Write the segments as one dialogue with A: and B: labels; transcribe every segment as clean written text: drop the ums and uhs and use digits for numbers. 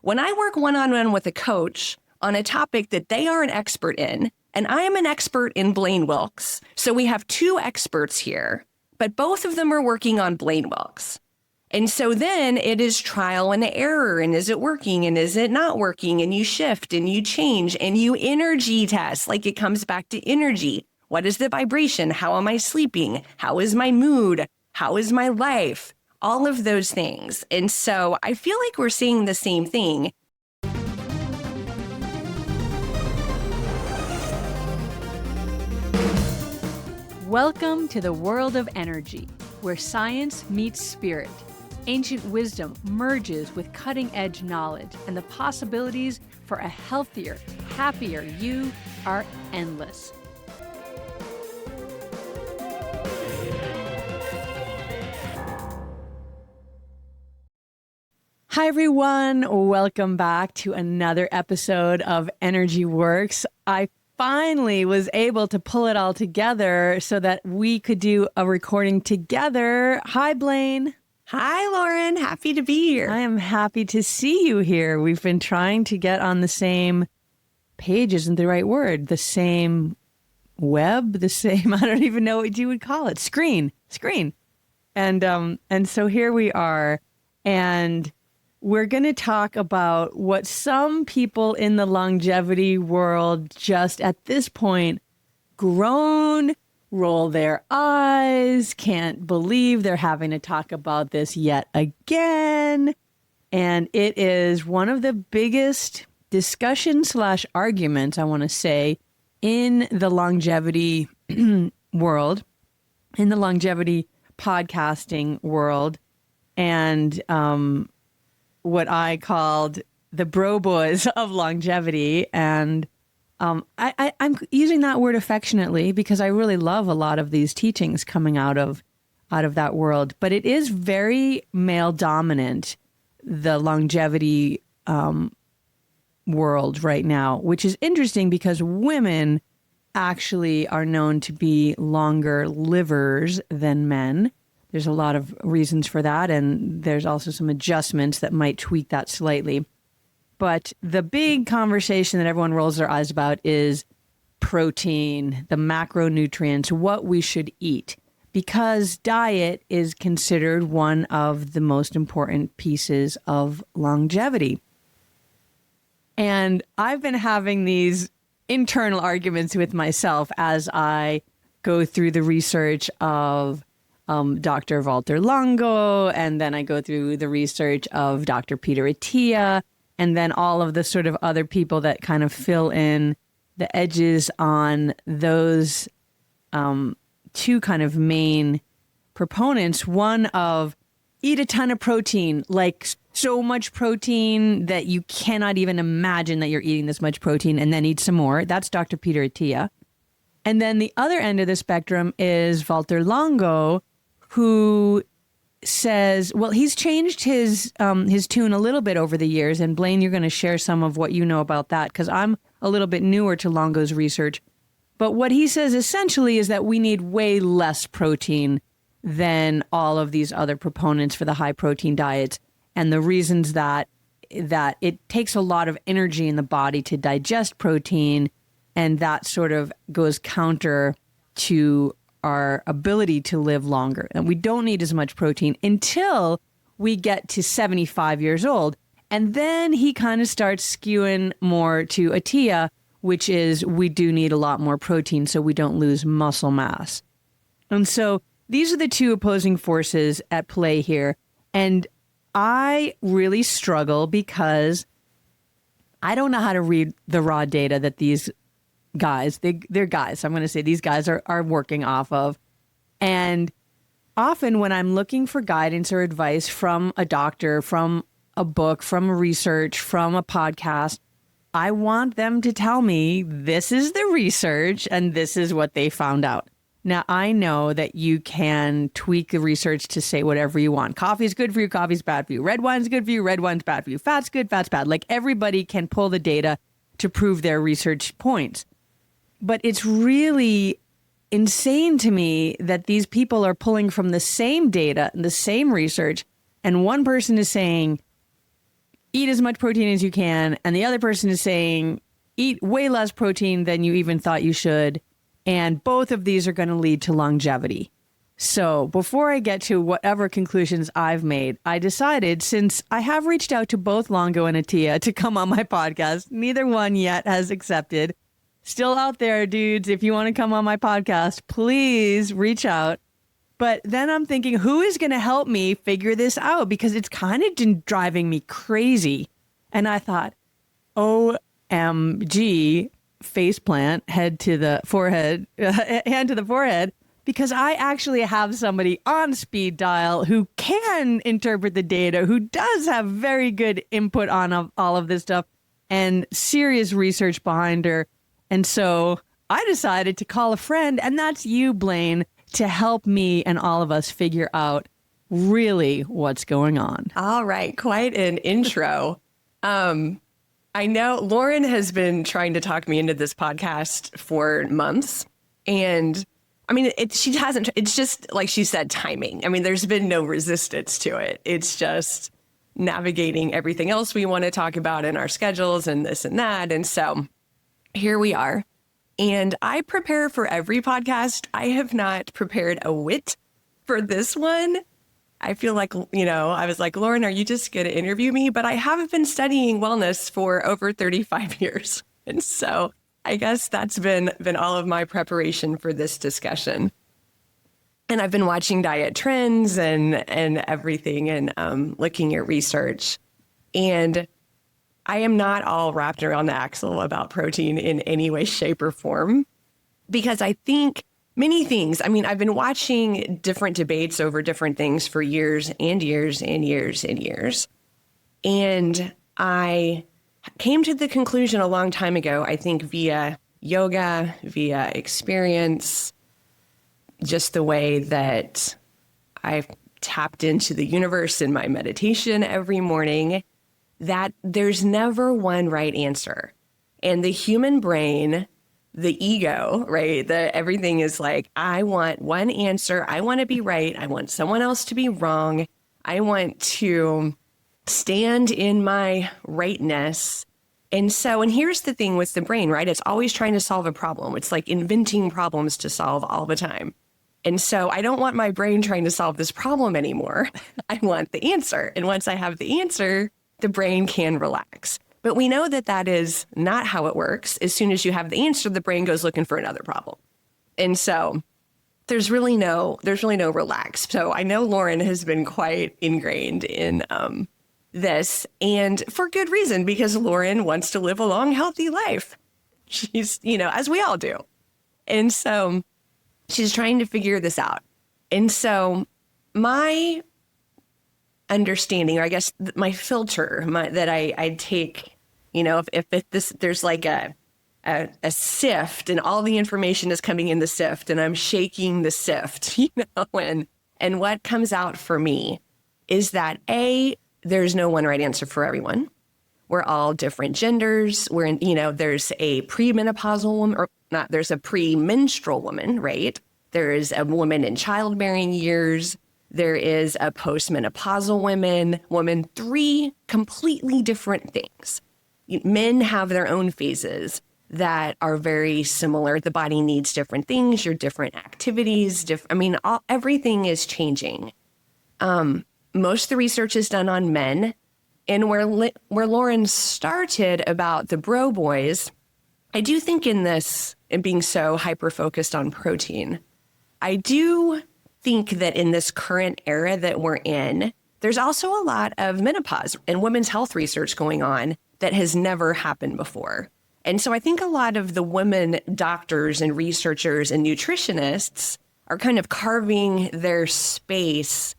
A: When I work one-on-one with a coach on a topic that they are an expert in, and I am an expert in Blaine Wilks, so we have two experts here, but both of them are working on Blaine Wilks. And so then it is trial and error, and is it working and is it not working? And you shift and you change and you energy test, like it comes back to energy. What is the vibration? How am I sleeping? How is my mood? How is my life? All of those things. And so I feel like we're seeing the same thing.
B: Welcome to the world of energy, where science meets spirit. Ancient wisdom merges with cutting-edge knowledge, and the possibilities for a healthier, happier you are endless. Hi, everyone. Welcome back to another episode of Energy Works. I finally was able to pull it all together so that we could do a recording together. Hi, Blaine.
A: Hi, Lauren. Happy to be here.
B: I am happy to see you here. We've been trying to get on the same page, isn't the right word, the same web, the same, I don't even know what you would call it, screen. And so here we are, and we're going to talk about what some people in the longevity world just at this point groan, roll their eyes, can't believe they're having to talk about this yet again. And it is one of the biggest discussion/arguments, I want to say, in the longevity world, in the longevity podcasting world, and what I called the bro boys of longevity. And I'm using that word affectionately because I really love a lot of these teachings coming out of that world. But it is very male dominant, the longevity world right now, which is interesting because women actually are known to be longer livers than men. There's a lot of reasons for that, and there's also some adjustments that might tweak that slightly. But the big conversation that everyone rolls their eyes about is protein, the macronutrients, what we should eat, because diet is considered one of the most important pieces of longevity. And I've been having these internal arguments with myself as I go through the research of Dr. Valter Longo, and then I go through the research of Dr. Peter Attia, and then all of the sort of other people that kind of fill in the edges on those two kind of main proponents. One of eat a ton of protein, like so much protein that you cannot even imagine that you're eating this much protein, and then eat some more. That's Dr. Peter Attia. And then the other end of the spectrum is Valter Longo, who says, well, he's changed his tune a little bit over the years. And Blaine, you're going to share some of what you know about that, because I'm a little bit newer to Longo's research. But what he says essentially is that we need way less protein than all of these other proponents for the high protein diets. And the reasons that it takes a lot of energy in the body to digest protein, and that sort of goes counter to our ability to live longer. And we don't need as much protein until we get to 75 years old. And then he kind of starts skewing more to Attia, which is we do need a lot more protein so we don't lose muscle mass. And so these are the two opposing forces at play here. And I really struggle because I don't know how to read the raw data that these guys, they're guys, so I'm going to say these guys are working off of. And often when I'm looking for guidance or advice from a doctor, from a book, from research, from a podcast, I want them to tell me this is the research and this is what they found out. Now, I know that you can tweak the research to say whatever you want. Coffee is good for you, coffee's bad for you. Red wine's good for you, red wine's bad for you. Fat's good, fat's bad. Like, everybody can pull the data to prove their research points. But it's really insane to me that these people are pulling from the same data and the same research, and one person is saying eat as much protein as you can. And the other person is saying, eat way less protein than you even thought you should. And both of these are going to lead to longevity. So before I get to whatever conclusions I've made, I decided, since I have reached out to both Longo and Attia to come on my podcast, neither one yet has accepted. Still out there, dudes. If you want to come on my podcast, please reach out. But then I'm thinking, who is going to help me figure this out? Because it's kind of been driving me crazy. And I thought, OMG, faceplant, head to the forehead, hand to the forehead, because I actually have somebody on speed dial who can interpret the data, who does have very good input on all of this stuff and serious research behind her. And so I decided to call a friend, and that's you, Blaine, to help me and all of us figure out really what's going on.
A: All right. Quite an intro. I know Lauren has been trying to talk me into this podcast for months. And I mean, she hasn't, it's just like she said, timing. I mean, there's been no resistance to it. It's just navigating everything else we want to talk about in our schedules and this and that. And so here we are. And I prepare for every podcast. I have not prepared a whit for this one. I feel like, I was like, Lauren, are you just going to interview me? But I have been studying wellness for over 35 years. And so I guess that's been all of my preparation for this discussion. And I've been watching diet trends and everything and looking at research. And I am not all wrapped around the axle about protein in any way, shape, or form, because I think many things. I mean, I've been watching different debates over different things for years and years and years and years. And I came to the conclusion a long time ago, I think via yoga, via experience, just the way that I've tapped into the universe in my meditation every morning, that there's never one right answer. And the human brain, the ego, right? Everything is like, I want one answer. I want to be right. I want someone else to be wrong. I want to stand in my rightness. And here's the thing with the brain, right? It's always trying to solve a problem. It's like inventing problems to solve all the time. And so I don't want my brain trying to solve this problem anymore. I want the answer. And once I have the answer, the brain can relax. But we know that that is not how it works. As soon as you have the answer, the brain goes looking for another problem. And so there's really no relax. So I know Lauren has been quite ingrained in this, and for good reason, because Lauren wants to live a long, healthy life. She's, as we all do. And so she's trying to figure this out. And so my understanding, or I guess my filter that I take, if there's like a sift and all the information is coming in the sift and I'm shaking the sift, and what comes out for me is that there's no one right answer for everyone. We're all different genders. There's a premenopausal woman, or not, there's a premenstrual woman, right? There is a woman in childbearing years. There is a postmenopausal woman, 3 completely different things. Men have their own phases that are very similar. The body needs different things, your different activities. Everything is changing. Most of the research is done on men. And where Lauren started about the bro boys, I do think in this, and being so hyper-focused on protein, I do think that in this current era that we're in, there's also a lot of menopause and women's health research going on that has never happened before. And so I think a lot of the women doctors and researchers and nutritionists are kind of carving their space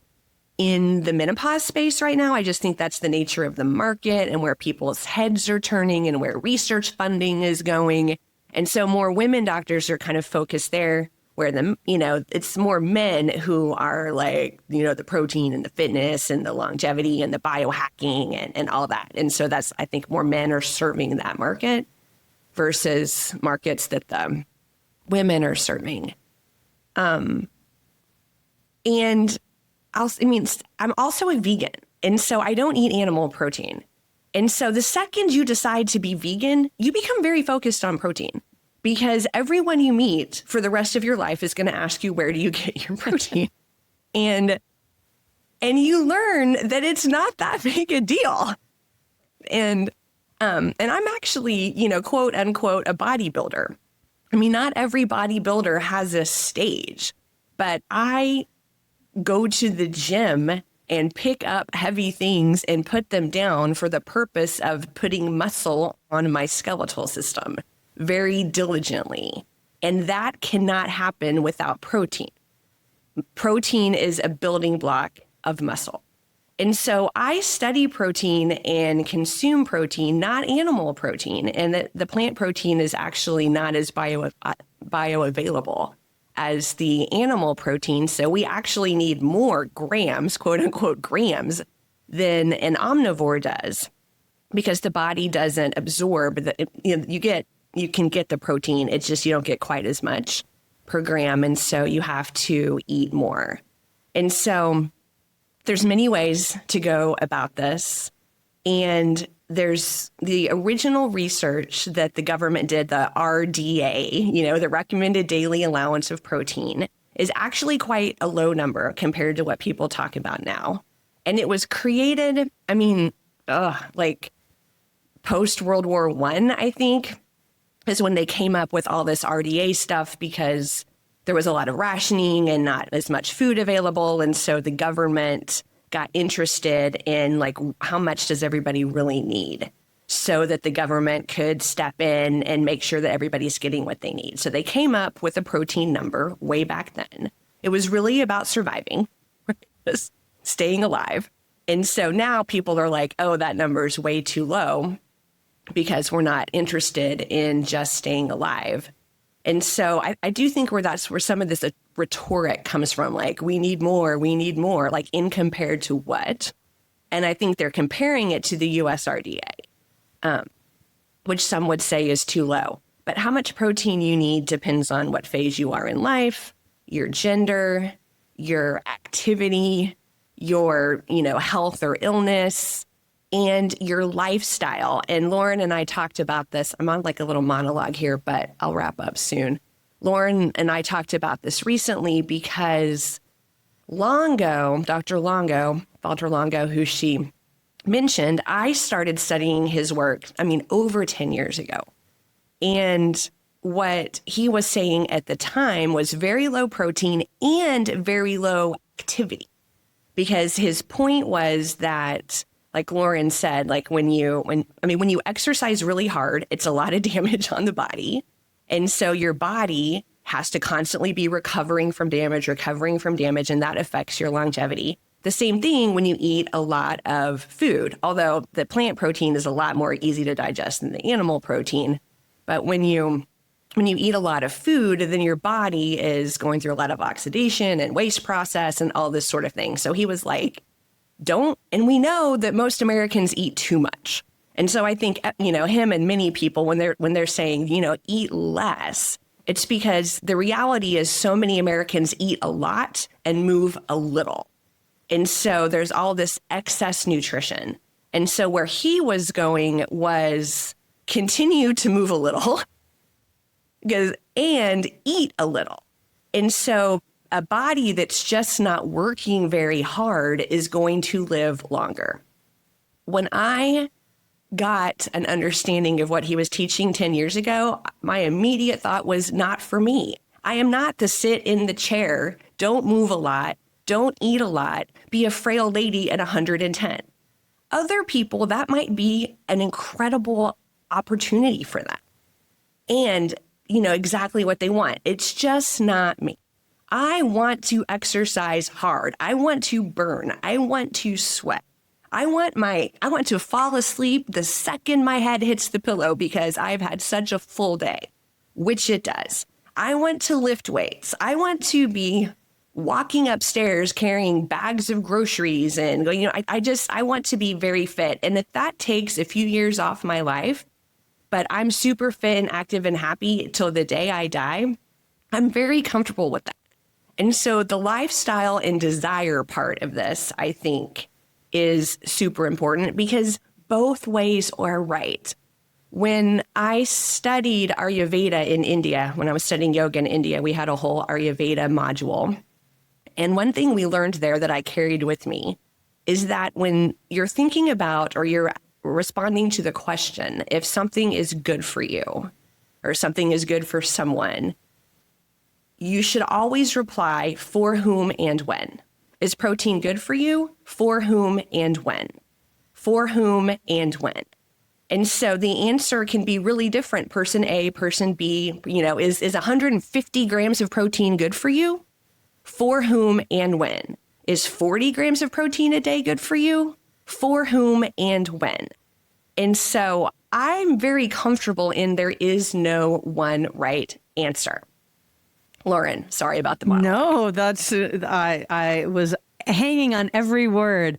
A: in the menopause space right now. I just think that's the nature of the market and where people's heads are turning and where research funding is going. And so more women doctors are kind of focused there, where it's more men who are like, the protein and the fitness and the longevity and the biohacking and all that. And so that's, I think more men are serving that market versus markets that the women are serving. And I'm also a vegan. And so I don't eat animal protein. And so the second you decide to be vegan, you become very focused on protein because everyone you meet for the rest of your life is going to ask you, where do you get your protein? and you learn that it's not that big a deal. And I'm actually, quote unquote, a bodybuilder. I mean, not every bodybuilder has a stage, but I go to the gym and pick up heavy things and put them down for the purpose of putting muscle on my skeletal system very diligently. And that cannot happen without protein. Protein is a building block of muscle. And so I study protein and consume protein, not animal protein. And the plant protein is actually not as bioavailable as the animal protein. So we actually need more grams, quote unquote, grams than an omnivore does because the body doesn't absorb you can get the protein. It's just, you don't get quite as much per gram. And so you have to eat more. And so there's many ways to go about this. And there's the original research that the government did, the RDA, the recommended daily allowance of protein, is actually quite a low number compared to what people talk about now. And it was created, like post-World War I think, is when they came up with all this RDA stuff because there was a lot of rationing and not as much food available. And so the government got interested in like, how much does everybody really need so that the government could step in and make sure that everybody's getting what they need. So they came up with a protein number way back then. It was really about surviving, just staying alive. And so now people are like, oh, that number is way too low because we're not interested in just staying alive. And so I do think that's where some of this rhetoric comes from, like, we need more, like in compared to what? And I think they're comparing it to the US RDA, which some would say is too low. But how much protein you need depends on what phase you are in life, your gender, your activity, your, health or illness, and your lifestyle. And Lauren and I talked about this. I'm on like a little monologue here, but I'll wrap up soon. Lauren and I talked about this recently because Dr. Longo, Valter Longo, who she mentioned, I started studying his work, over 10 years ago. And what he was saying at the time was very low protein and very low activity, because his point was that, like Lauren said, like when you exercise really hard, it's a lot of damage on the body. And so your body has to constantly be recovering from damage, and that affects your longevity. The same thing when you eat a lot of food, although the plant protein is a lot more easy to digest than the animal protein. But when you eat a lot of food, then your body is going through a lot of oxidation and waste process and all this sort of thing. So he was like, and we know that most Americans eat too much. And so I think, him and many people, when they're saying, eat less, it's because the reality is so many Americans eat a lot and move a little. And so there's all this excess nutrition. And so where he was going was continue to move a little and eat a little. And so a body that's just not working very hard is going to live longer. When I got an understanding of what he was teaching 10 years ago, my immediate thought was, not for me. I am not the sit in the chair, don't move a lot, don't eat a lot, be a frail lady at 110. Other people, that might be an incredible opportunity for them. And, exactly what they want. It's just not me. I want to exercise hard. I want to burn. I want to sweat. I want to fall asleep the second my head hits the pillow because I've had such a full day, which it does. I want to lift weights. I want to be walking upstairs carrying bags of groceries and going, I want to be very fit. And if that takes a few years off my life, but I'm super fit and active and happy till the day I die, I'm very comfortable with that. And so the lifestyle and desire part of this, I think, is super important because both ways are right. When I studied Ayurveda in India, when I was studying yoga in India, we had a whole Ayurveda module. And one thing we learned there that I carried with me is that when you're thinking about or you're responding to the question, if something is good for you or something is good for someone, you should always reply for whom and when. Is protein good for you? For whom and when? For whom and when? And so the answer can be really different. Person A, person B, is 150 grams of protein good for you? For whom and when? Is 40 grams of protein a day good for you? For whom and when? And so I'm very comfortable in there is no one right answer. Lauren, sorry about the monologue.
B: No, that's I was hanging on every word.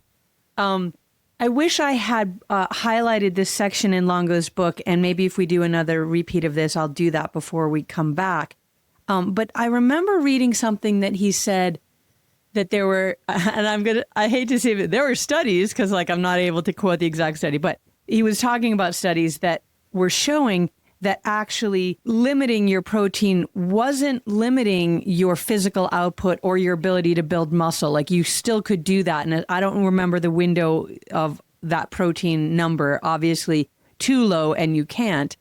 B: I wish I had highlighted this section in Longo's book, and maybe if we do another repeat of this, I'll do that before we come back. But I remember reading something that he said that there were, and I hate to say it, there were studies, because I'm not able to quote the exact study, but he was talking about studies that were showing that actually limiting your protein wasn't limiting your physical output or your ability to build muscle. Like, you still could do that. And I don't remember the window of that protein number, obviously too low and you can't.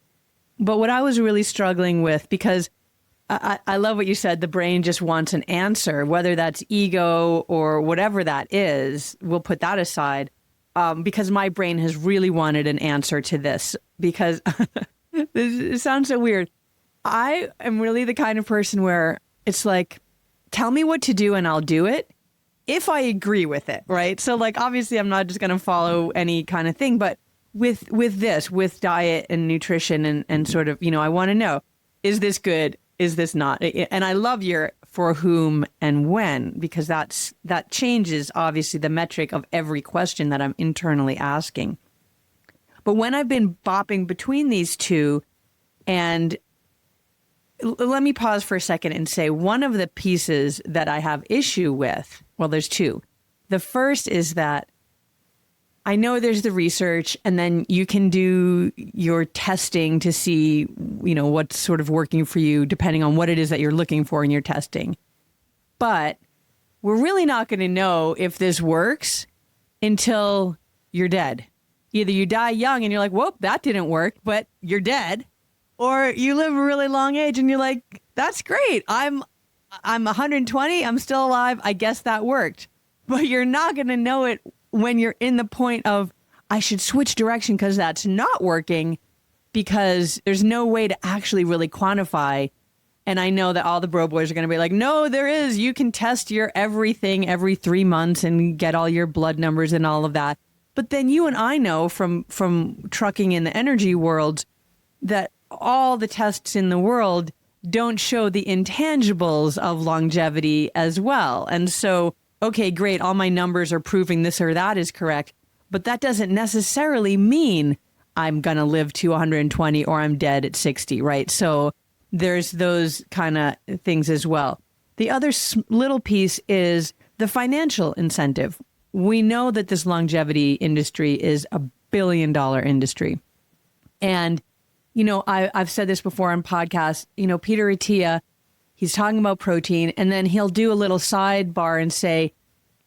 B: But what I was really struggling with, because I love what you said, the brain just wants an answer, whether that's ego or whatever that is, we'll put that aside, because my brain has really wanted an answer to this, because it sounds so weird. I am really the kind of person where it's like, tell me what to do and I'll do it if I agree with it, right? So obviously I'm not just going to follow any kind of thing, but with diet and nutrition and sort of, I want to know, is this good? Is this not? And I love your for whom and when, because that changes obviously the metric of every question that I'm internally asking. But when I've been bopping between these two, and let me pause for a second and say one of the pieces that I have issue with, well, there's two. The first is that I know there's the research, and then you can do your testing to see, what's sort of working for you, depending on what it is that you're looking for in your testing. But we're really not going to know if this works until you're dead. Either you die young and you're like, whoop, that didn't work, but you're dead. Or you live a really long age and you're like, that's great. I'm 120. I'm still alive. I guess that worked. But you're not going to know it when you're in the point of, I should switch direction because that's not working, because there's no way to actually really quantify. And I know that all the bro boys are going to be like, no, there is. You can test your everything every 3 months and get all your blood numbers and all of that. But then you and I know from trucking in the energy world that all the tests in the world don't show the intangibles of longevity as well. And so, okay, great, all my numbers are proving this or that is correct, but that doesn't necessarily mean I'm going to live to 120 or I'm dead at 60, right? So there's those kind of things as well. The other little piece is the financial incentive. We know that this longevity industry is a $1 billion industry. And, I've said this before on podcasts, Peter Attia, he's talking about protein, and then he'll do a little sidebar and say,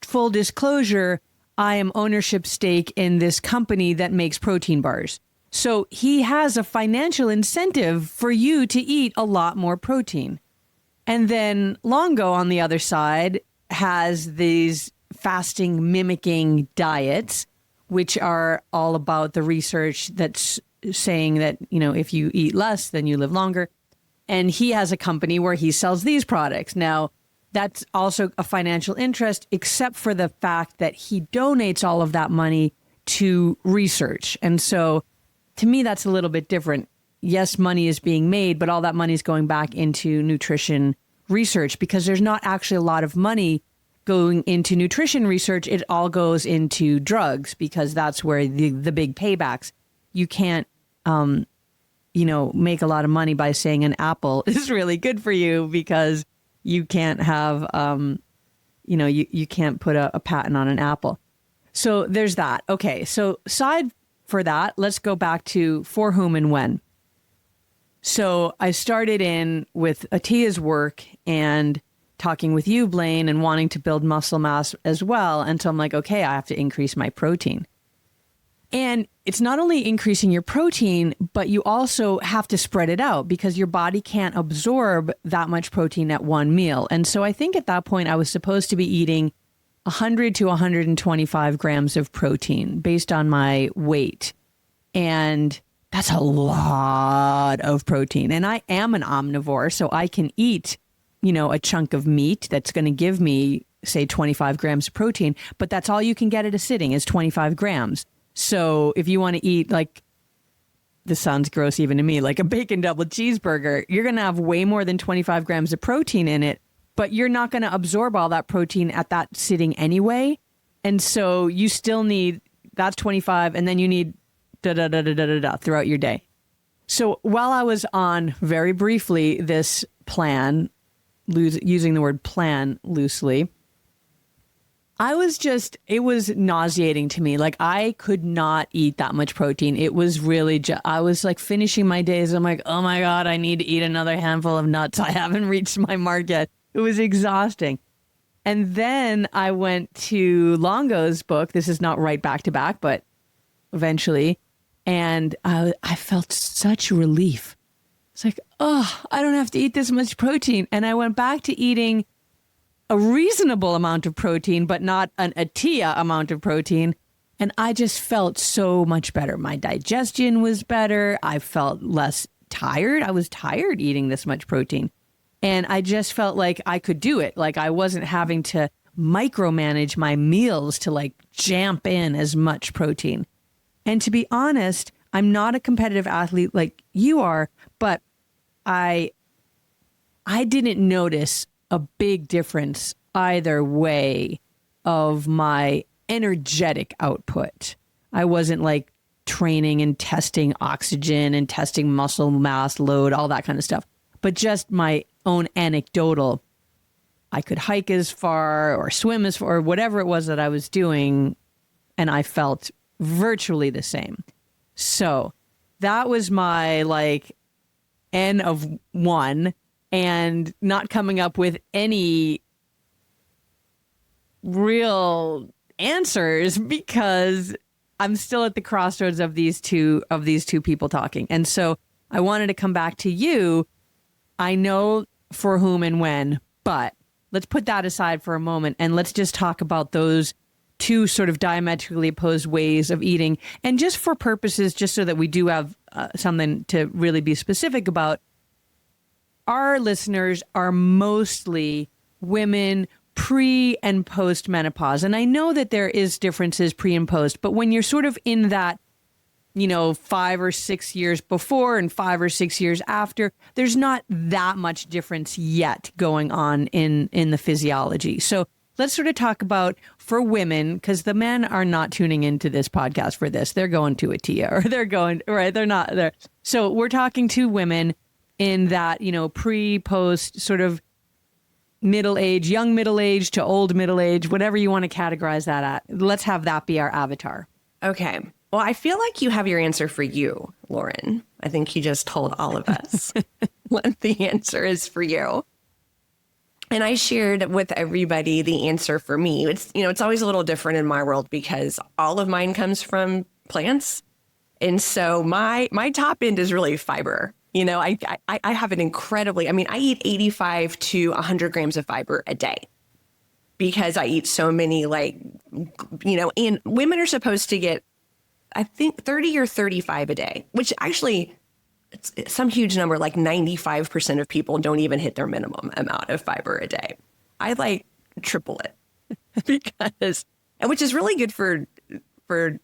B: full disclosure, I am ownership stake in this company that makes protein bars. So he has a financial incentive for you to eat a lot more protein. And then Longo on the other side has these fasting mimicking diets, which are all about the research that's saying that, if you eat less, then you live longer. And he has a company where he sells these products. Now, that's also a financial interest, except for the fact that he donates all of that money to research. And so to me, that's a little bit different. Yes, money is being made, but all that money is going back into nutrition research, because there's not actually a lot of money going into nutrition research. It all goes into drugs, because that's where the big paybacks. You can't, make a lot of money by saying an apple is really good for you, because you can't have, you can't put a patent on an apple. So there's that. Okay. So for that, let's go back to for whom and when. So I started in with Attia's work and talking with you, Blaine, and wanting to build muscle mass as well. And so I'm like, okay, I have to increase my protein. And it's not only increasing your protein, but you also have to spread it out because your body can't absorb that much protein at one meal. And so I think at that point I was supposed to be eating 100 to 125 grams of protein based on my weight. And that's a lot of protein. And I am an omnivore, so I can eat, a chunk of meat that's going to give me, say, 25 grams of protein. But that's all you can get at a sitting is 25 grams. So if you want to eat, like, this sounds gross even to me, like a bacon double cheeseburger, you're going to have way more than 25 grams of protein in it, but you're not going to absorb all that protein at that sitting anyway. And so you still need, that's 25, and then you need throughout your day. So while I was on, very briefly, this plan, using the word plan loosely, it was nauseating to me. Like, I could not eat that much protein. It was really I was like finishing my days. I'm like, oh my God, I need to eat another handful of nuts. I haven't reached my mark yet. It was exhausting. And then I went to Longo's book. This is not right back to back, but eventually. And I felt such relief. It's like, oh, I don't have to eat this much protein. And I went back to eating a reasonable amount of protein, but not an Attia amount of protein. And I just felt so much better. My digestion was better. I felt less tired. I was tired eating this much protein. And I just felt like I could do it. Like, I wasn't having to micromanage my meals to like jam in as much protein. And to be honest, I'm not a competitive athlete like you are, but I didn't notice a big difference either way of my energetic output. I wasn't like training and testing oxygen and testing muscle mass load, all that kind of stuff, but just my own anecdotal. I could hike as far or swim as far or whatever it was that I was doing, and I felt virtually the same. So that was my like N of 1, and not coming up with any real answers because I'm still at the crossroads of these two people talking. And so I wanted to come back to you. I know for whom and when, but let's put that aside for a moment and let's just talk about those two sort of diametrically opposed ways of eating. And just for purposes, just so that we do have something to really be specific about, our listeners are mostly women pre and post menopause. And I know that there is differences pre and post, but when you're sort of in that, 5 or 6 years before and 5 or 6 years after, there's not that much difference yet going on in the physiology. So let's sort of talk about for women, because the men are not tuning into this podcast for this. They're going to Attia or they're going, right? They're not there. So we're talking to women in that, pre, post, sort of middle age, young middle age to old middle age, whatever you want to categorize that at. Let's have that be our avatar.
A: Okay. Well, I feel like you have your answer for you, Lauren. I think you just told all of us what the answer is for you. And I shared with everybody the answer for me. It's always a little different in my world because all of mine comes from plants. And so my top end is really fiber. I have an I eat 85 to 100 grams of fiber a day because I eat so many, and women are supposed to get, I think 30 or 35 a day, which actually it's some huge number, like 95% of people don't even hit their minimum amount of fiber a day. I triple it which is really good for the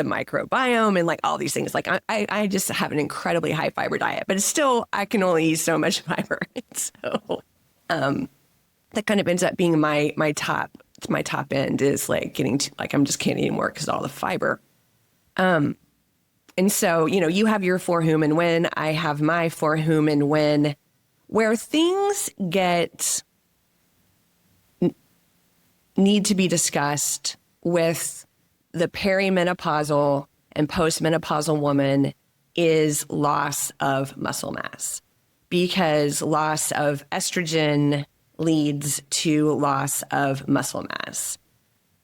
A: microbiome and all these things. I just have an incredibly high fiber diet, but it's still, I can only eat so much fiber. So that kind of ends up being my top end is getting to, I'm just can't eat anymore because of all the fiber. And so, you have your for whom and when, I have my for whom and when, where things need to be discussed with the perimenopausal and postmenopausal woman is loss of muscle mass, because loss of estrogen leads to loss of muscle mass.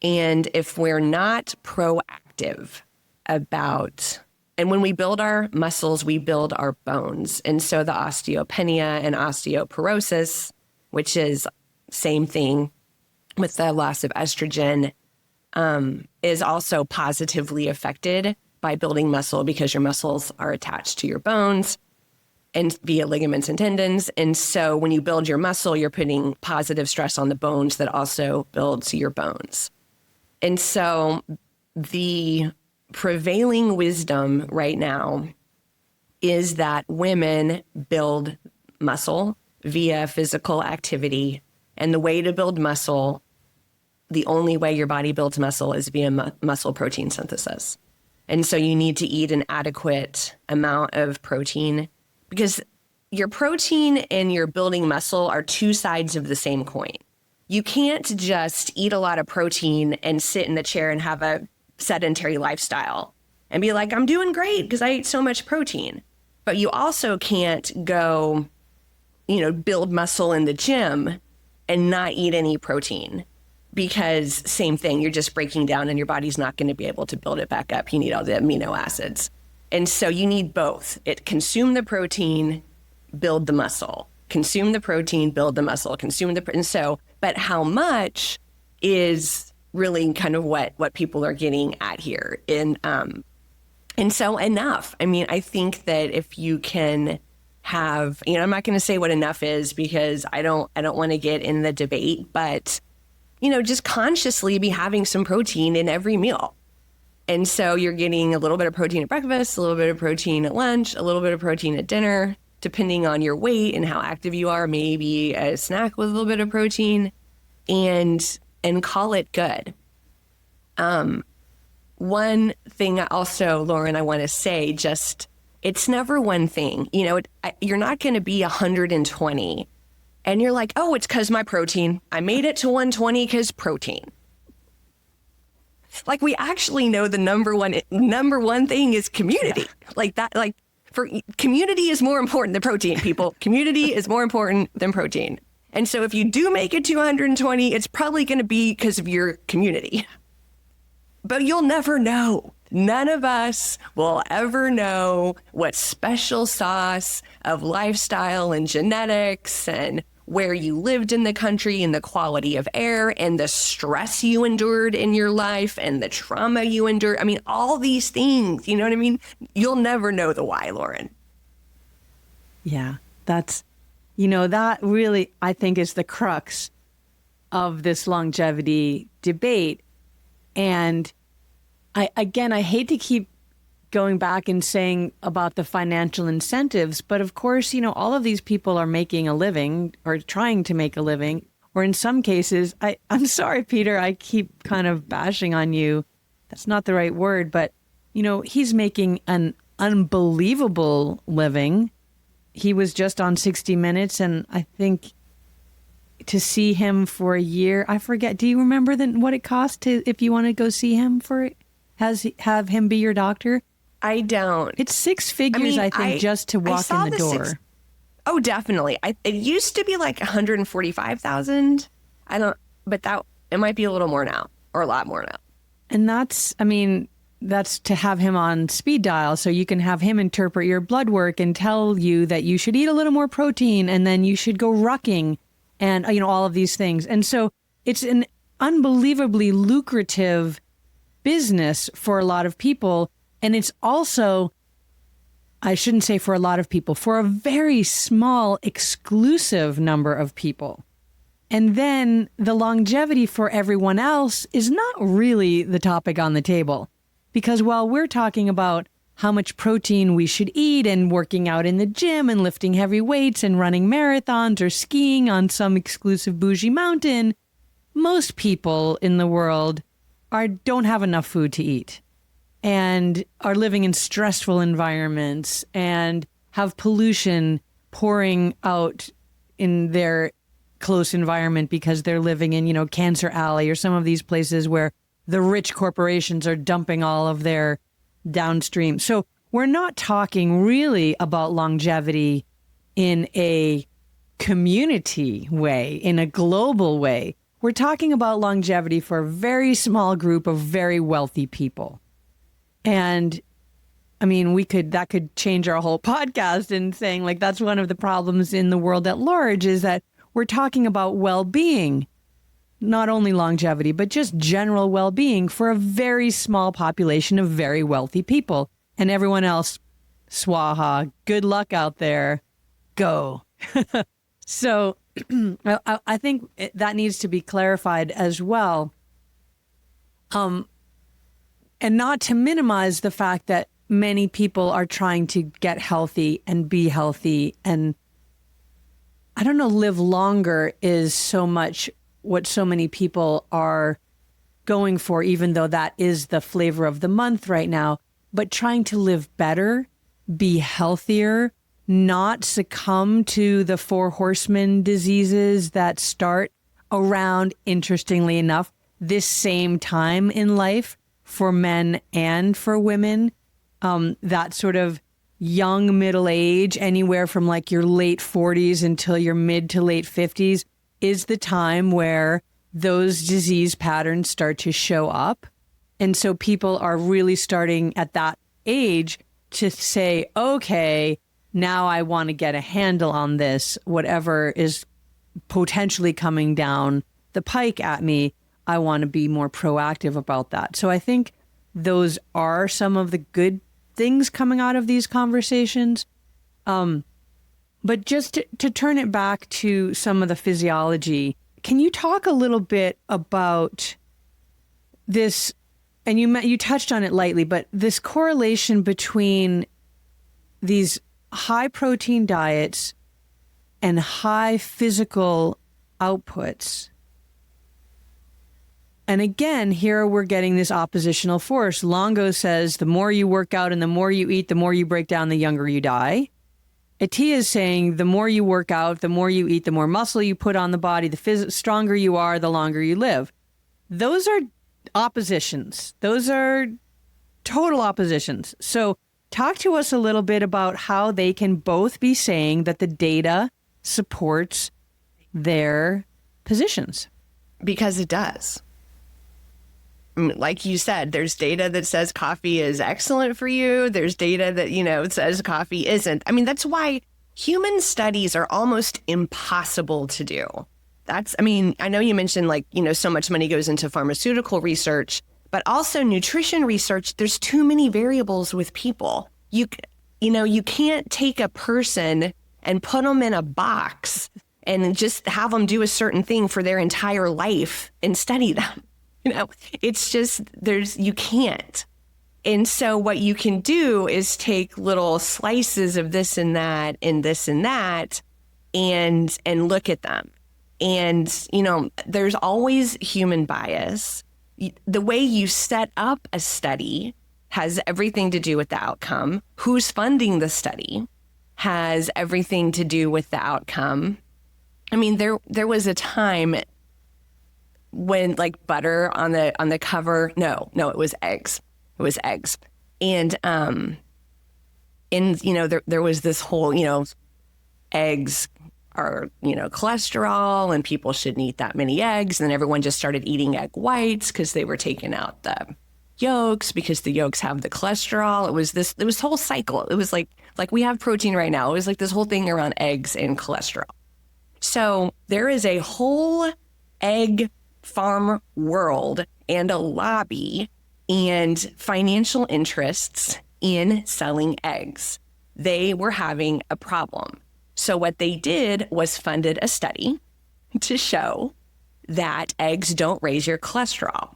A: And if we're not proactive about, and when we build our muscles, we build our bones. And so the osteopenia and osteoporosis, which is same thing with the loss of estrogen, is also positively affected by building muscle, because your muscles are attached to your bones and via ligaments and tendons. And so when you build your muscle, you're putting positive stress on the bones that also builds your bones. And so the prevailing wisdom right now is that women build muscle via physical activity. And the way to build muscle, the only way your body builds muscle, is via muscle protein synthesis. And so you need to eat an adequate amount of protein, because your protein and your building muscle are two sides of the same coin. You can't just eat a lot of protein and sit in the chair and have a sedentary lifestyle and be like, I'm doing great because I ate so much protein. But you also can't go, build muscle in the gym and not eat any protein, because same thing, you're just breaking down and your body's not going to be able to build it back up. You need all the amino acids. And so you need both. Consume the protein, build the muscle. Consume the protein, build the muscle. But how much is really kind of what people are getting at here. And so enough. I mean, I think that if you can have, I'm not going to say what enough is, because I don't want to get in the debate, but just consciously be having some protein in every meal. And so you're getting a little bit of protein at breakfast, a little bit of protein at lunch, a little bit of protein at dinner, depending on your weight and how active you are, maybe a snack with a little bit of protein, and call it good. One thing also, Lauren, I want to say, it's never one thing. You're not going to be 120 and you're like, oh, it's because my protein. I made it to 120 because protein. Like, we actually know the number one thing is community. For community is more important than protein, people. Community is more important than protein. And so if you do make it to 120, it's probably going to be because of your community. But you'll never know. None of us will ever know what special sauce of lifestyle and genetics and where you lived in the country and the quality of air and the stress you endured in your life and the trauma you endured. I mean, all these things, you know what I mean? You'll never know the why, Lauren.
B: Yeah, that really, I think, is the crux of this longevity debate. And I hate to keep going back and saying about the financial incentives, but of course, all of these people are making a living or trying to make a living, or in some cases, I'm sorry, Peter, I keep kind of bashing on you. That's not the right word, but, he's making an unbelievable living. He was just on 60 Minutes, and I think to see him for a year, I forget, do you remember what it cost if you want to go see him have him be your doctor?
A: I don't.
B: It's six figures, I think, just to walk in the door.
A: Oh, definitely. It used to be like 145,000. It might be a little more now, or a lot more now.
B: And that's to have him on speed dial, so you can have him interpret your blood work and tell you that you should eat a little more protein, and then you should go rucking, and all of these things. And so it's an unbelievably lucrative business for a lot of people. And it's also, I shouldn't say for a lot of people, for a very small, exclusive number of people. And then the longevity for everyone else is not really the topic on the table. Because while we're talking about how much protein we should eat and working out in the gym and lifting heavy weights and running marathons or skiing on some exclusive bougie mountain, most people in the world don't have enough food to eat and are living in stressful environments and have pollution pouring out in their close environment because they're living in, Cancer Alley or some of these places where the rich corporations are dumping all of their downstream. So we're not talking really about longevity in a community way, in a global way. We're talking about longevity for a very small group of very wealthy people. And I mean, that could change our whole podcast in saying like that's one of the problems in the world at large is that we're talking about well-being, not only longevity, but just general well-being for a very small population of very wealthy people. And everyone else, swaha, good luck out there, go. So I think that needs to be clarified as well. And not to minimize the fact that many people are trying to get healthy and be healthy. And I don't know, live longer is so much what so many people are going for, even though that is the flavor of the month right now. But trying to live better, be healthier, not succumb to the 4 horsemen diseases that start around, interestingly enough, this same time in life for men and for women. That sort of young middle age, anywhere from like your late 40s until your mid to late 50s, is the time where those disease patterns start to show up. And so people are really starting at that age to say, okay, now I want to get a handle on this, whatever is potentially coming down the pike at me. I want to be more proactive about that. So I think those are some of the good things coming out of these conversations. But just to turn it back to some of the physiology, can you talk a little bit about this? And you touched on it lightly, but this correlation between these high protein diets and high physical outputs. And again, here we're getting this oppositional force. Longo says the more you work out and the more you eat, the more you break down, the younger you die. Attia is saying the more you work out, the more you eat, the more muscle you put on the body, the stronger you are, the longer you live. Those are oppositions. Those are total oppositions. So talk to us a little bit about how they can both be saying that the data supports their positions.
A: Because it does. Like you said, there's data that says coffee is excellent for you. There's data that, says coffee isn't. I mean, that's why human studies are almost impossible to do. I know you mentioned so much money goes into pharmaceutical research, but also nutrition research. There's too many variables with people. You can't take a person and put them in a box and just have them do a certain thing for their entire life and study them. It's just, you can't. And so what you can do is take little slices of this and that and this and that and look at them. And, there's always human bias. The way you set up a study has everything to do with the outcome. Who's funding the study has everything to do with the outcome. I mean, there was a time when butter on the cover. No, it was eggs. It was eggs. And there was this whole, eggs are, cholesterol and people shouldn't eat that many eggs. And then everyone just started eating egg whites because they were taking out the yolks because the yolks have the cholesterol. It was this whole cycle. It was like we have protein right now. It was like this whole thing around eggs and cholesterol. So there is a whole egg farm world and a lobby and financial interests in selling eggs. They were having a problem. So what they did was funded a study to show that eggs don't raise your cholesterol.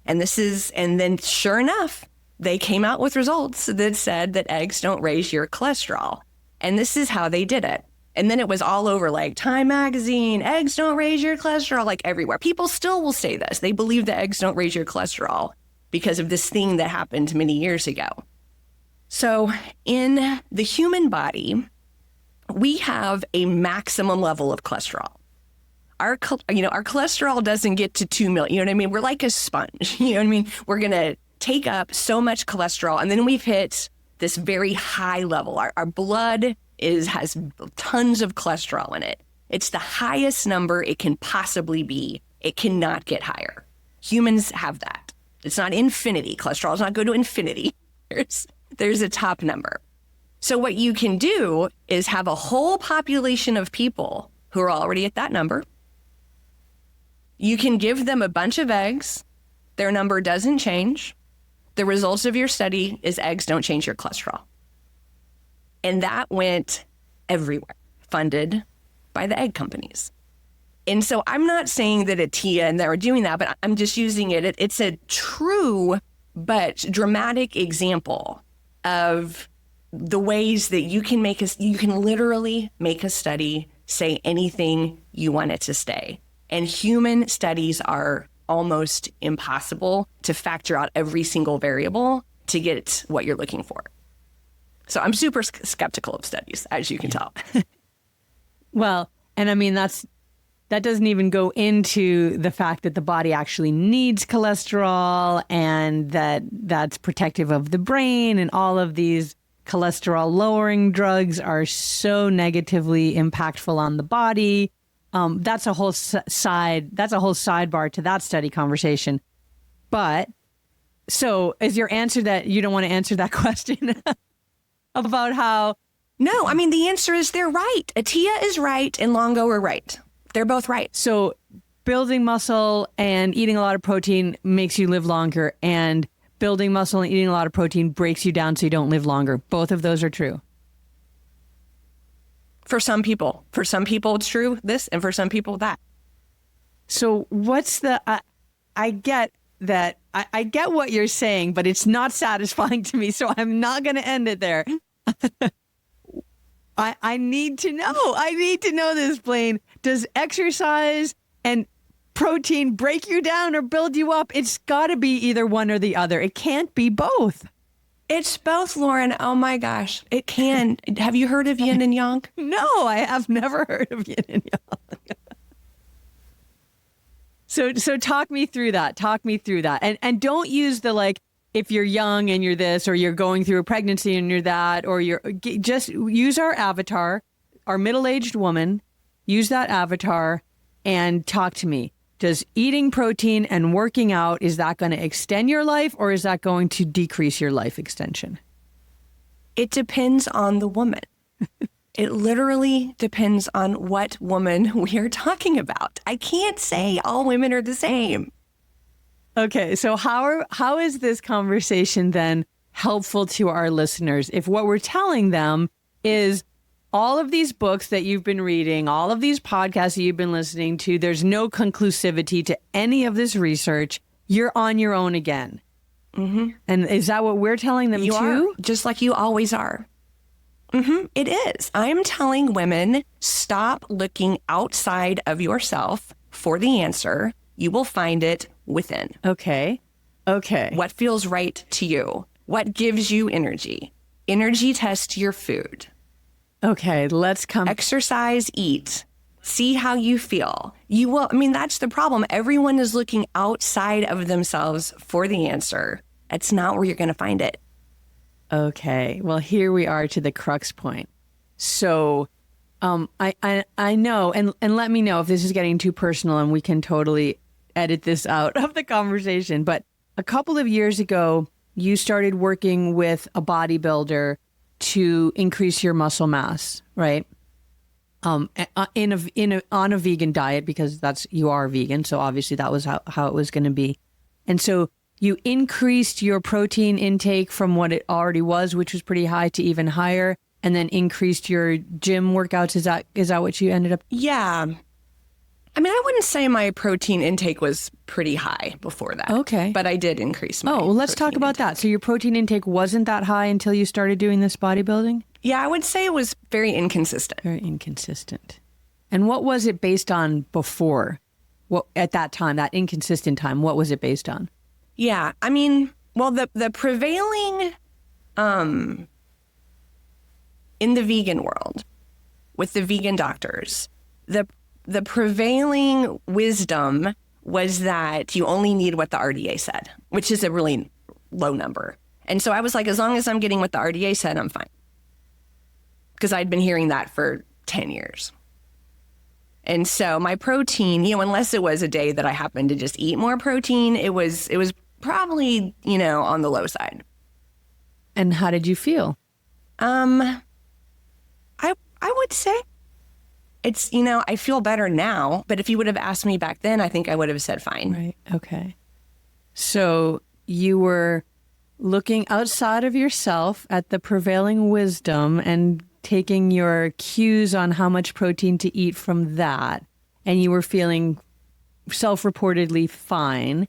A: And then sure enough, they came out with results that said that eggs don't raise your cholesterol. And this is how they did it. And then it was all over Time magazine, eggs don't raise your cholesterol, everywhere. People still will say this. They believe that eggs don't raise your cholesterol because of this thing that happened many years ago. So in the human body, we have a maximum level of cholesterol. Our cholesterol doesn't get to 2 million. You know what I mean? We're like a sponge. You know what I mean? We're going to take up so much cholesterol, and then we've hit this very high level. Our blood has tons of cholesterol in it. It's the highest number it can possibly be. It cannot get higher. Humans have that. It's not infinity. Cholesterol does not go to infinity. There's a top number. So what you can do is have a whole population of people who are already at that number. You can give them a bunch of eggs. Their number doesn't change. The results of your study is eggs don't change your cholesterol. And that went everywhere, funded by the egg companies. And so I'm not saying that Attia and they were doing that, but I'm just using it. It's a true but dramatic example of the ways that you can literally make a study say anything you want it to stay. And human studies are almost impossible to factor out every single variable to get what you're looking for. So I'm super skeptical of studies, as you can tell.
B: Well, and I mean, that doesn't even go into the fact that the body actually needs cholesterol and that's protective of the brain, and all of these cholesterol lowering drugs are so negatively impactful on the body. That's a whole sidebar to that study conversation. But so is your answer that you don't want to answer that question about how?
A: No, I mean, the answer is they're right. Attia is right and Longo are right. They're both right.
B: So building muscle and eating a lot of protein makes you live longer, and building muscle and eating a lot of protein breaks you down so you don't live longer. Both of those are true.
A: For some people. For some people, it's true, this, and for some people, that.
B: So what's the... I get that. I get what you're saying, but it's not satisfying to me, so I'm not going to end it there. I need to know. I need to know this, Blaine. Does exercise and protein break you down or build you up? It's got to be either one or the other. It can't be both.
A: It's both, Lauren. Oh my gosh. It can. Have you heard of yin and yang?
B: No, I have never heard of yin and yang. So talk me through that. Talk me through that. And don't use the like, if you're young and you're this, or you're going through a pregnancy and you're that, or just use our avatar, our middle-aged woman, use that avatar and talk to me. Does eating protein and working out, is that going to extend your life, or is that going to decrease your life extension?
A: It depends on the woman. It literally depends on what woman we are talking about. I can't say all women are the same.
B: Okay, so how is this conversation then helpful to our listeners if what we're telling them is all of these books that you've been reading, all of these podcasts that you've been listening to, there's no conclusivity to any of this research. You're on your own again. Mm-hmm. And is that what we're telling them
A: you
B: too?
A: Are, just like you always are. Mm-hmm, it is. I'm telling women, stop looking outside of yourself for the answer. You will find it within.
B: Okay.
A: What feels right to you? What gives you energy? Energy test your food.
B: Okay, let's come.
A: Exercise, eat. See how you feel. You will, I mean, that's the problem. Everyone is looking outside of themselves for the answer. It's not where you're going to find it.
B: Okay, well, here we are to the crux point. So I know, and let me know if this is getting too personal and we can totally edit this out of the conversation. But a couple of years ago, you started working with a bodybuilder to increase your muscle mass, right? On a vegan diet, because you are vegan, so obviously that was how it was going to be. And so you increased your protein intake from what it already was, which was pretty high, to even higher, and then increased your gym workouts. Is that what you ended up?
A: Yeah. I mean, I wouldn't say my protein intake was pretty high before that.
B: Okay.
A: But I did increase my
B: well, let's talk about that. So your protein intake wasn't that high until you started doing this bodybuilding?
A: Yeah, I would say it was very inconsistent.
B: Very inconsistent. And what was it based on before? What at that time, that inconsistent time, what was it based on?
A: Yeah, I mean, well, the prevailing in the vegan world with the vegan doctors, the prevailing wisdom was that you only need what the RDA said, which is a really low number. And so I was like, as long as I'm getting what the RDA said, I'm fine. Because I'd been hearing that for 10 years. And so my protein, unless it was a day that I happened to just eat more protein, it was probably, on the low side.
B: And how did you feel?
A: I would say it's, I feel better now, but if you would have asked me back then, I think I would have said fine.
B: Right. Okay. So you were looking outside of yourself at the prevailing wisdom and taking your cues on how much protein to eat from that. And you were feeling self-reportedly fine.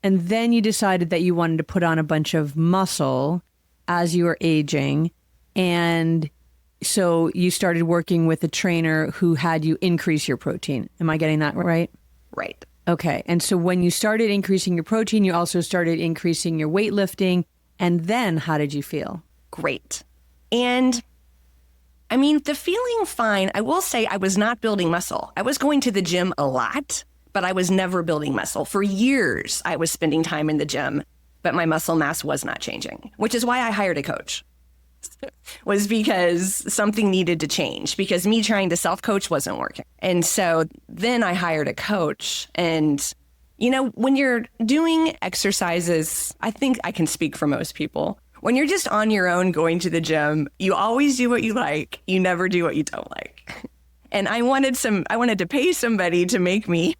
B: And then you decided that you wanted to put on a bunch of muscle as you were aging. And so you started working with a trainer who had you increase your protein. Am I getting that right?
A: Right.
B: Okay. And so when you started increasing your protein, you also started increasing your weightlifting. And then how did you feel?
A: Great. And the feeling fine, I will say I was not building muscle. I was going to the gym a lot, but I was never building muscle. For years, I was spending time in the gym, but my muscle mass was not changing, which is why I hired a coach. Was because something needed to change, because me trying to self-coach wasn't working. And so then I hired a coach. And, when you're doing exercises, I think I can speak for most people. When you're just on your own going to the gym, you always do what you like. You never do what you don't like. And I wanted to pay somebody to make me,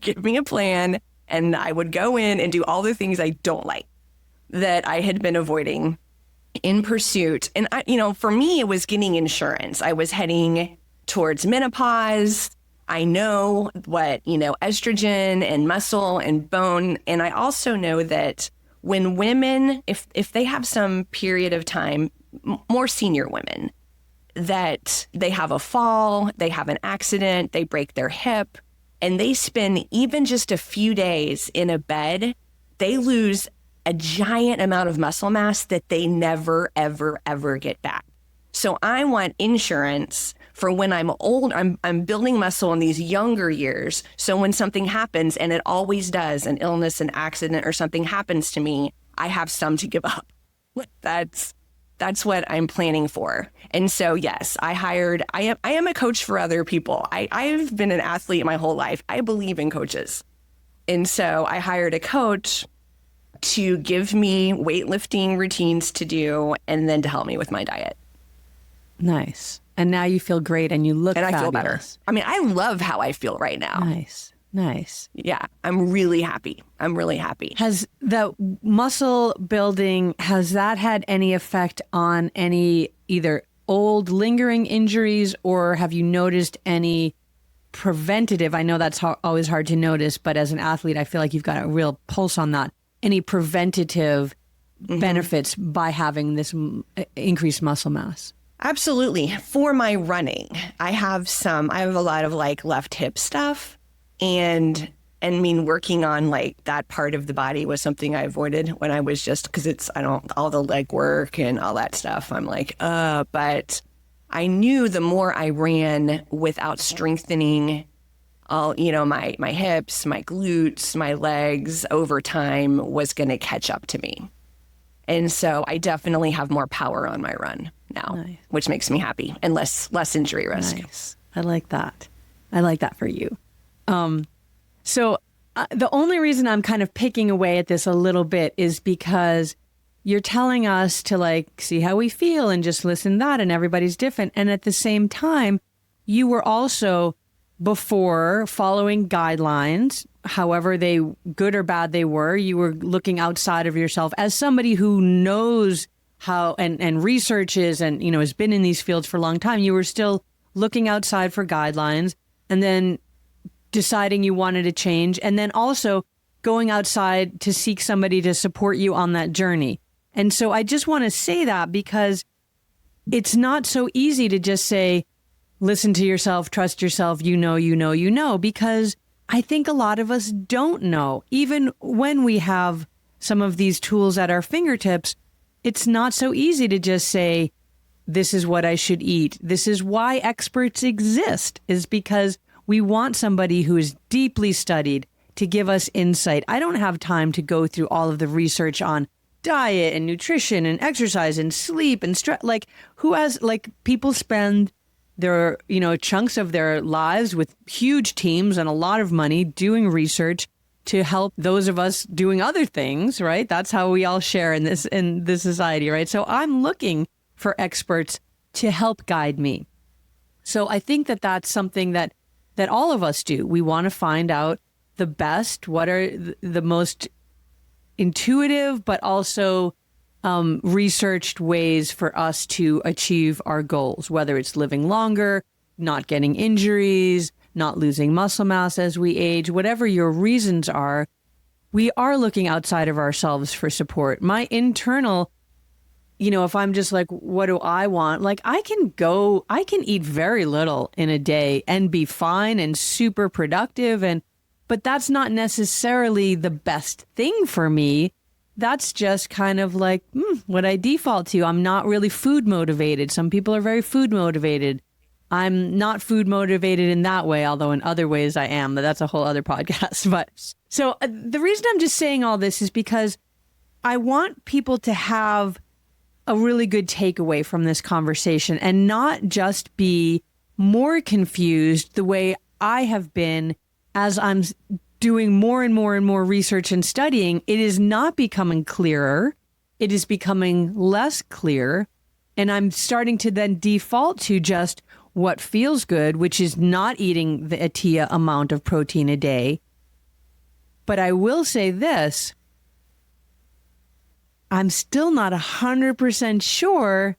A: give me a plan. And I would go in and do all the things I don't like that I had been avoiding in pursuit. And for me, it was getting insurance. I was heading towards menopause. I know what, estrogen and muscle and bone. And I also know that when women, if they have some period of time, more senior women, that they have a fall, they have an accident, they break their hip, and they spend even just a few days in a bed, they lose a giant amount of muscle mass that they never, ever, ever get back. So I want insurance for when I'm old, I'm building muscle in these younger years. So when something happens, and it always does, an illness, an accident, or something happens to me, I have some to give up. That's what I'm planning for. And so, yes, I am a coach for other people. I've been an athlete my whole life. I believe in coaches. And so I hired a coach to give me weightlifting routines to do, and then to help me with my diet.
B: Nice. And now you feel great and you look fabulous.
A: I feel better. I love how I feel right now.
B: Nice.
A: Yeah, I'm really happy.
B: Has the muscle building, has that had any effect on any either old lingering injuries, or have you noticed any preventative? I know that's always hard to notice, but as an athlete, I feel like you've got a real pulse on that. Any preventative benefits by having this increased muscle mass?
A: Absolutely. For my running, I have a lot of left hip stuff, and working on that part of the body was something I avoided when I was just, because all the leg work and all that stuff. I'm but I knew the more I ran without strengthening all, my hips, my glutes, my legs over time was going to catch up to me. And so I definitely have more power on my run now, which makes me happy, and less injury risk.
B: Nice. I like that. I like that for you. So the only reason I'm kind of picking away at this a little bit is because you're telling us to see how we feel and just listen to that, and everybody's different. And at the same time, you were also before following guidelines, however they good or bad they were, you were looking outside of yourself as somebody who knows how and researches and, has been in these fields for a long time. You were still looking outside for guidelines, and then deciding you wanted to change, and then also going outside to seek somebody to support you on that journey. And so I just want to say that, because it's not so easy to just say, listen to yourself, trust yourself, because I think a lot of us don't know. Even when we have some of these tools at our fingertips, it's not so easy to just say, this is what I should eat. This is why experts exist, is because we want somebody who is deeply studied to give us insight. I don't have time to go through all of the research on diet and nutrition and exercise and sleep and stress. Like, who has, like, people spend their, chunks of their lives with huge teams and a lot of money doing research to help those of us doing other things, right? That's how we all share in this society, right? So I'm looking for experts to help guide me. So I think that that's something that all of us do. We want to find out the best, what are the most intuitive, but also researched ways for us to achieve our goals, whether it's living longer, not getting injuries, not losing muscle mass as we age, whatever your reasons are. We are looking outside of ourselves for support. My internal, if I'm just like, what do I want? Like, I can eat very little in a day and be fine and super productive. But that's not necessarily the best thing for me. That's just kind of like what I default to. I'm not really food motivated. Some people are very food motivated. I'm not food motivated in that way, although in other ways I am, but that's a whole other podcast. But so the reason I'm just saying all this is because I want people to have a really good takeaway from this conversation and not just be more confused the way I have been as I'm doing more and more and more research and studying. It is not becoming clearer. It is becoming less clear. And I'm starting to then default to just what feels good, which is not eating the Attia amount of protein a day. But I will say this, I'm still not 100% sure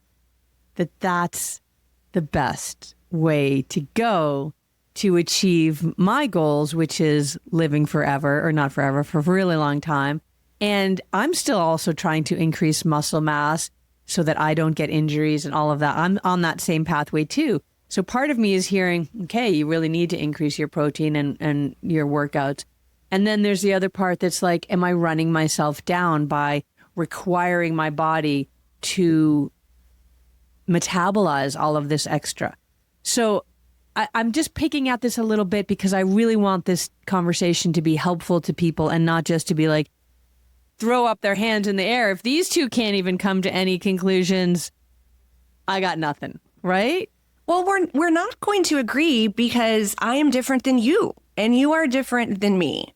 B: that that's the best way to go to achieve my goals, which is living forever, or not forever, for a really long time. And I'm still also trying to increase muscle mass so that I don't get injuries and all of that. I'm on that same pathway too. So part of me is hearing, okay, you really need to increase your protein and your workouts. And then there's the other part that's like, am I running myself down by requiring my body to metabolize all of this extra? So I'm just picking at this a little bit because I really want this conversation to be helpful to people and not just to be like, throw up their hands in the air. If these two can't even come to any conclusions, I got nothing, right?
A: Well, we're not going to agree because I am different than you and you are different than me.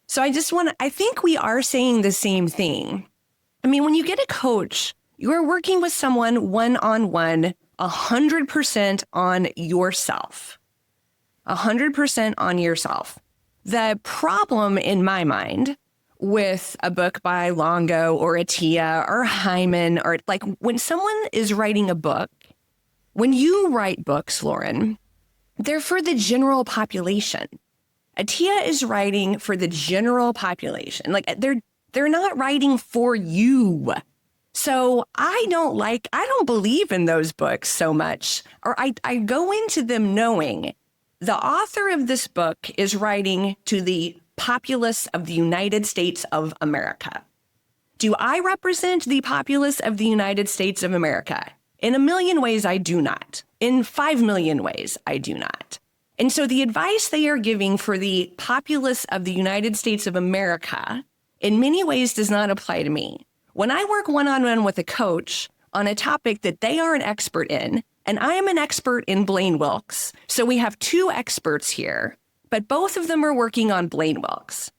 A: So I think we are saying the same thing. I mean, when you get a coach, you are working with someone one-on-one, 100% on yourself. 100% on yourself. The problem in my mind with a book by Longo or Attia or Hyman, or like when someone is writing a book, when you write books, Lauren, they're for the general population. Attia is writing for the general population. Like they're not writing for you. So I don't believe in those books so much, or I go into them knowing the author of this book is writing to the populace of the United States of America. Do I represent the populace of the United States of America? In 1,000,000 ways, I do not. In 5,000,000 ways, I do not. And so the advice they are giving for the populace of the United States of America in many ways does not apply to me. When I work one-on-one with a coach on a topic that they are an expert in, and I am an expert in Blaine Wilks, so we have two experts here, but both of them are working on Blaine Wilks.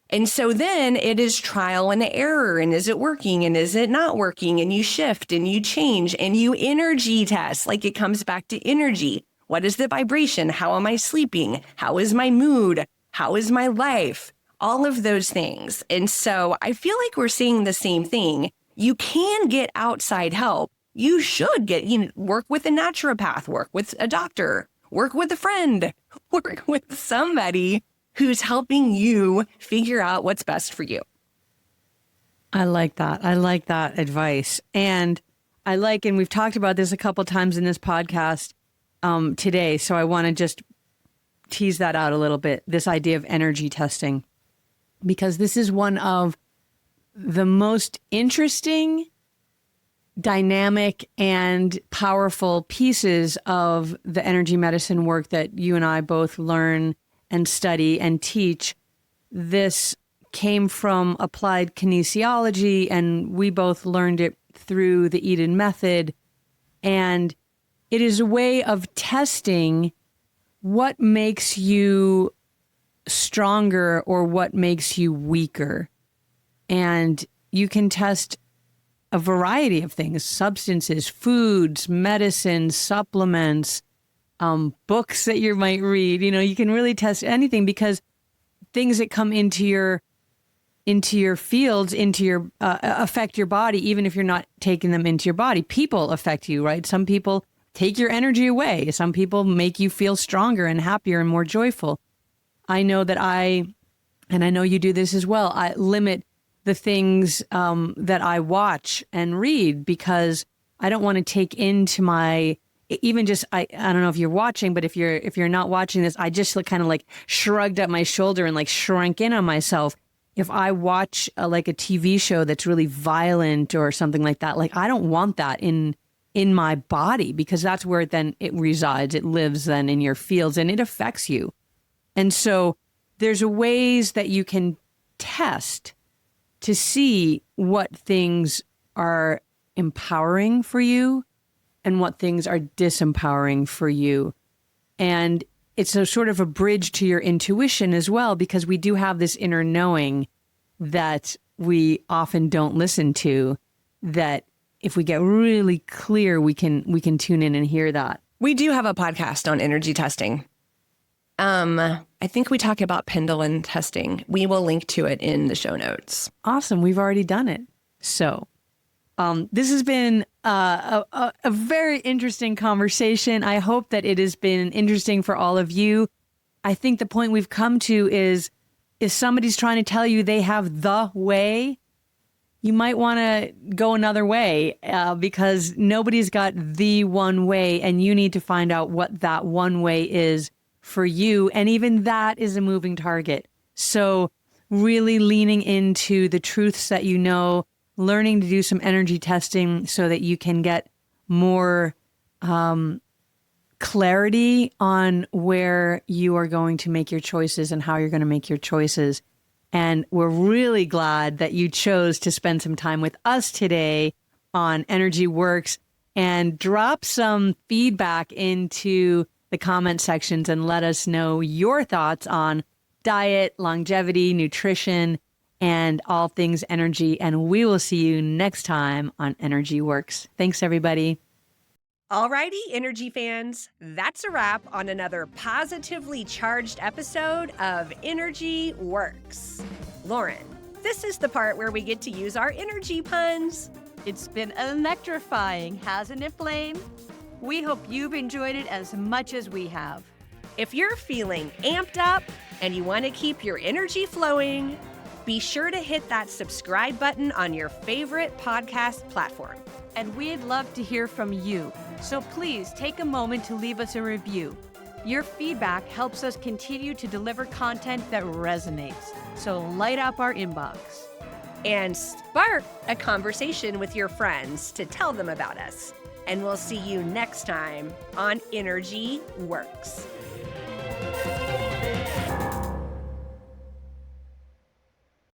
A: And so then it is trial and error, and is it working and is it not working? And you shift and you change and you energy test, like it comes back to energy. What is the vibration? How am I sleeping? How is my mood? How is my life? All of those things. And so I feel like we're seeing the same thing. You can get outside help. You should work with a naturopath, work with a doctor, work with a friend, work with somebody who's helping you figure out what's best for you.
B: I like that. I like that advice. And we've talked about this a couple times in this podcast today. So I want to just tease that out a little bit, this idea of energy testing, because this is one of the most interesting, dynamic, and powerful pieces of the energy medicine work that you and I both learn and study and teach. This came from applied kinesiology, and we both learned it through the Eden method. And it is a way of testing what makes you stronger or what makes you weaker. And you can test a variety of things: substances, foods, medicines, supplements, books that you might read. You can really test anything, because things that come into your fields, affect your body, even if you're not taking them into your body. People affect you, right? Some people take your energy away. Some people make you feel stronger and happier and more joyful. I know that and I know you do this as well, I limit the things that I watch and read, because I don't want to take into my, even just, I don't know if you're watching, but if you're not watching this, I just kind of like shrugged up my shoulder and like shrank in on myself. If I watch a TV show that's really violent or something like that, I don't want that in my body, because that's where then it resides. It lives then in your fields and it affects you. And so there's ways that you can test to see what things are empowering for you and what things are disempowering for you. And it's a sort of a bridge to your intuition as well, because we do have this inner knowing that we often don't listen to, that if we get really clear, we can tune in and hear that.
A: We do have a podcast on energy testing. I think we talk about pendulum testing. We will link to it in the show notes.
B: Awesome. We've already done it. So this has been a very interesting conversation. I hope that it has been interesting for all of you. I think the point we've come to is, if somebody's trying to tell you they have the way, you might want to go another way, because nobody's got the one way, and you need to find out what that one way is for you. And even that is a moving target. So really leaning into the truths that you know, learning to do some energy testing so that you can get more clarity on where you are going to make your choices and how you're going to make your choices. And we're really glad that you chose to spend some time with us today on Energy Works, and drop some feedback into the comment sections and let us know your thoughts on diet, longevity, nutrition, and all things energy. And we will see you next time on Energy Works. Thanks, everybody.
A: Alrighty, energy fans, that's a wrap on another positively charged episode of Energy Works. Lauren, this is the part where we get to use our energy puns.
C: It's been electrifying, hasn't it, Blaine? We hope you've enjoyed it as much as we have.
A: If you're feeling amped up and you want to keep your energy flowing, be sure to hit that subscribe button on your favorite podcast platform.
C: And we'd love to hear from you. So please take a moment to leave us a review. Your feedback helps us continue to deliver content that resonates. So light up our inbox.
A: And spark a conversation with your friends to tell them about us. And we'll see you next time on Energy Works.